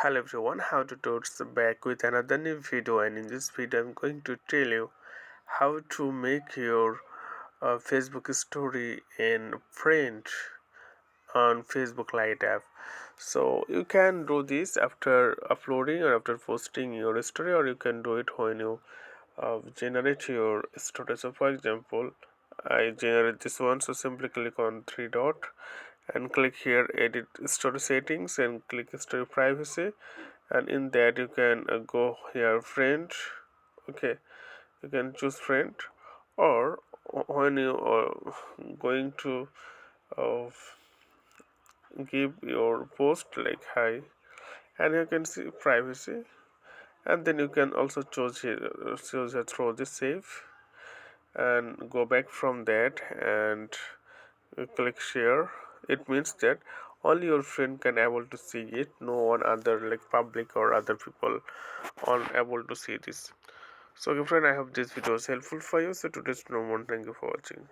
Hello everyone, how to towards back with another new video, and in this video I'm going to tell you how to make your Facebook story in print on Facebook Lite app. So you can do this after uploading or after posting your story, or you can do it when you generate your story. So for example, I generate this one, so simply click on three dot and click here edit story settings and click story privacy, and in that you can go here friend. Okay, you can choose friend, or when you are going to uh, give your post like hi, and you can see privacy, and then you can also choose here choose a throw the save and go back from that, and you click share. It means that only your friend can able to see it, no one other like public or other people are able to see this. So okay friend, I hope this video was helpful for you. So today's no more, thank you for watching.